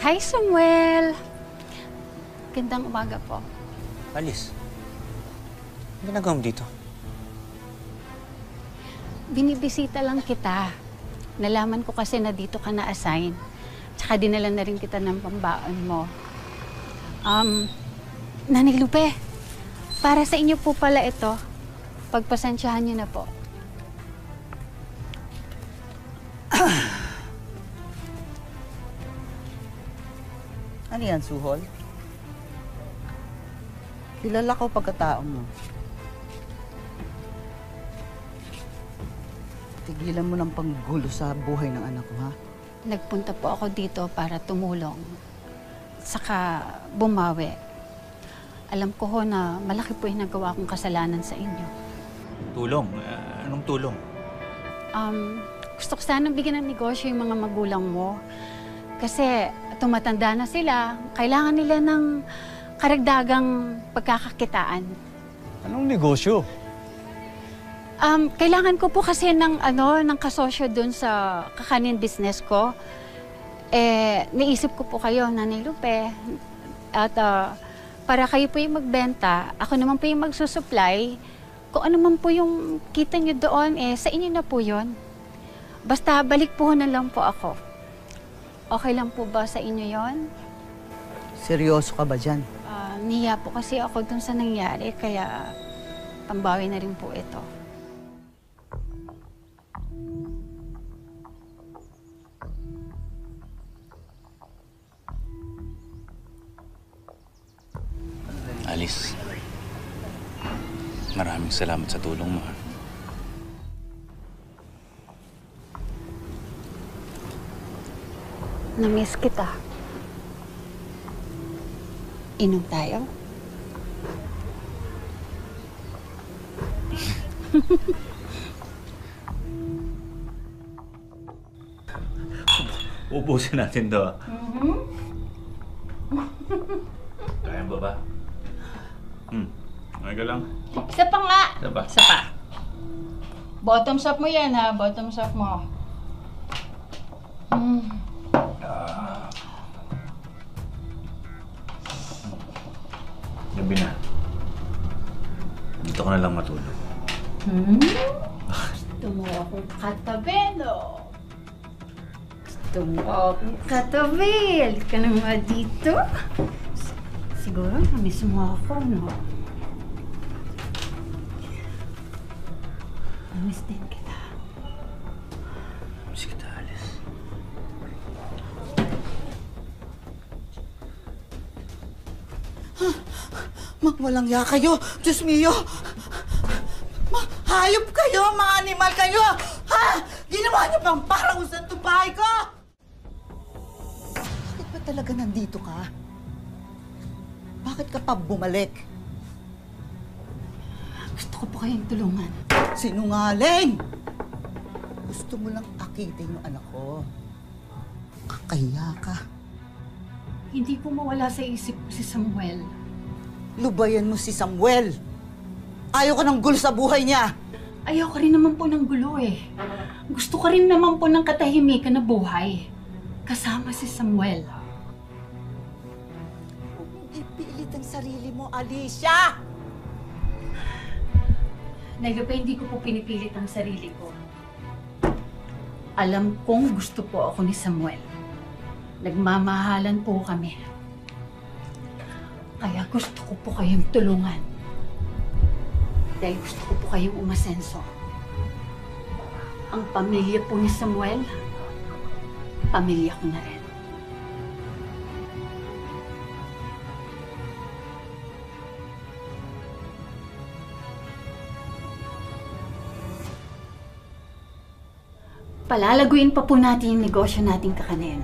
Hi, Samuel! Gandang umaga po. Alice, ano ginagawa mo dito? Binibisita lang kita. Nalaman ko kasi na dito ka na-assign. Tsaka dinala na rin kita ng pambaon mo. Nanay Lupe, para sa inyo po pala ito. Pagpasensyahan niyo na po. Ano yan, Suhol? Kilala ko pagkatao mo. Tigilan mo ng panggulo sa buhay ng anak ko, ha? Nagpunta po ako dito para tumulong. Saka bumawi. Alam ko ho na malaki po yung nagawa kong kasalanan sa inyo. Tulong? Anong tulong? Gusto ko sanang bigyan ng negosyo yung mga magulang mo. Kasi tumatanda na sila. Kailangan nila ng karagdagang pagkakakitaan. Anong negosyo? Kailangan ko po kasi ng kasosyo dun sa kakanin business ko. Naisip ko po kayo, Nanay Lupe. At para kayo po yung magbenta, ako naman po yung magsusupply. Kung ano man po yung kita nyo doon, sa inyo na po yun. Basta balik po na lang po ako. Okay lang po ba sa inyo yon? Seryoso ka ba dyan? Niya po kasi ako dun sa nangyari, kaya pambawi na rin po ito. Alice, maraming salamat sa tulong mo. Namiss kita. Inom tayo? Ubusin natin to. Kaya ba ba? Okay ka lang? Isa pa nga! Isa pa? Isa pa. Bottoms up mo yan, ha? Bottoms up mo. Gabi na. Dito ka na lang matulog. Gusto mo akong katabi, no? Gusto mo akong katabi. Halika ka na nga dito. Siguro namiss mo ako, no? Namiss din kita. Miss kita, Alice. Walang ya kayo! Diyos mio! Hayop kayo! Mga animal kayo! Ha? Ginawa niyo bang parang usan itong bahay ko? Bakit ba talaga nandito ka? Bakit ka pa bumalik? Gusto ko po kayong tulungan. Sinungaling! Gusto mo lang akitin yung anak ko. Kakahiya ka. Hindi ko mawala sa isip ko si Samuel. Lubayan mo si Samuel. Ayaw ka ng gulo sa buhay niya. Ayaw ka rin naman po ng gulo eh. Gusto ka rin naman po ng katahimikan na buhay. Kasama si Samuel. Huwag mong ipilit ang sarili mo, Alicia! Nagapa, hindi ko po pinipilit ang sarili ko. Alam kong gusto po ako ni Samuel. Nagmamahalan po kami. Kaya gusto ko po kayong tulungan. Dahil gusto ko po kayong umasenso. Ang pamilya po ni Samuel, pamilya ko na rin. Palalaguin pa po natin yung negosyo nating kakanin.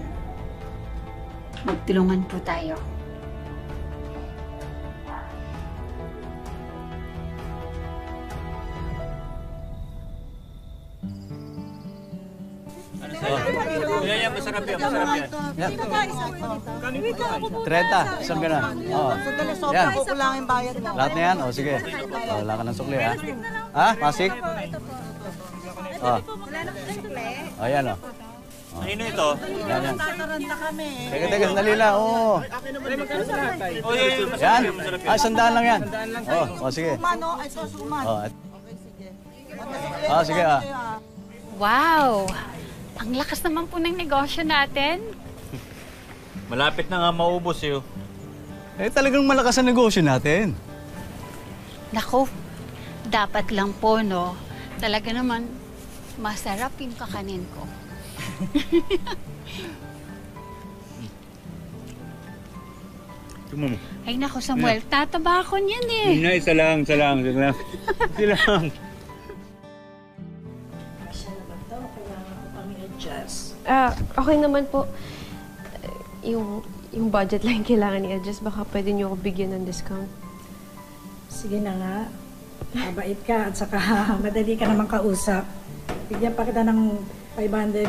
Magtulungan po tayo. Yan, masarap yan, masarap yan. 30, isang ganun. Oo. Yan. Kukulangin bayad mo. Lahat na yan? O, sige. O, wala ka ng sukli, ha? Ha? Pasik? O. O, yan, o. O, Kanino ito? Yan, yan. Tataranta kami. Teka, sandali lang. Oo. Oh, yeah, Yan. Ah, sandaan lang yan. Oh, sige. Sumano, ay so suman. Oh, Okay, sige. sige, ah. Wow! Ang lakas naman po ng negosyo natin. Malapit na nga maubos eh. Eh, talagang malakas ang negosyo natin. Naku, dapat lang po, no? Talaga naman, masarap yung kakanin ko. Tumamo. Ay naku, Samuel, tataba ako niyan eh. Isa lang. Isa lang. Okay naman po. Yung budget lang yung kailangan i-adjust. Baka pwede niyo ako bigyan ng discount. Sige na nga. Mabait ka at saka madali ka naman kausap. Bigyan pa kita ng 500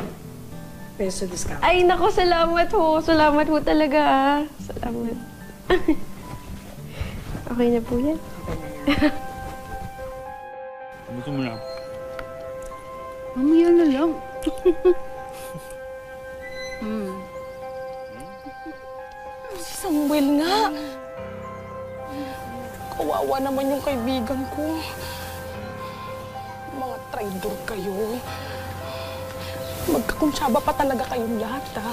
peso discount. Ay, nako, salamat ho. Salamat ho talaga, ah. Salamat. Okay na po yan. Gusto mo na. Mamaya na lang. Si Samuel nga. Kawawa naman yung kaibigan ko. Mga traidor kayo. Magkakunsyaba pa talaga kayong lahat, ha?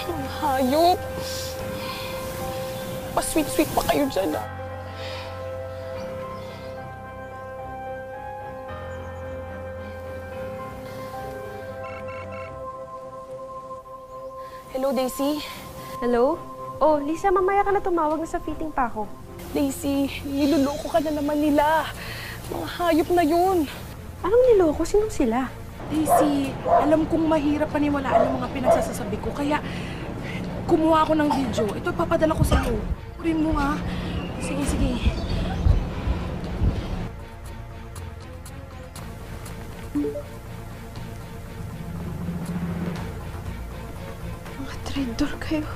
Mga hayop. Pa-sweet-sweet pa kayo dyan, ha? Hello, Daisy. Hello? Oh, Lisa, mamaya ka na tumawag na sa fitting pa ako. Daisy, niloloko ka na naman nila. Mga hayop na yun. Anong niloko? Sinong sila? Daisy, alam kong mahirap paniwalaan ang mga pinagsasasabi ko, kaya kumuha ako ng video. Ito, papadala ko sa iyo. Purin mo, ha? Sige, sige. Mga traidor kayo.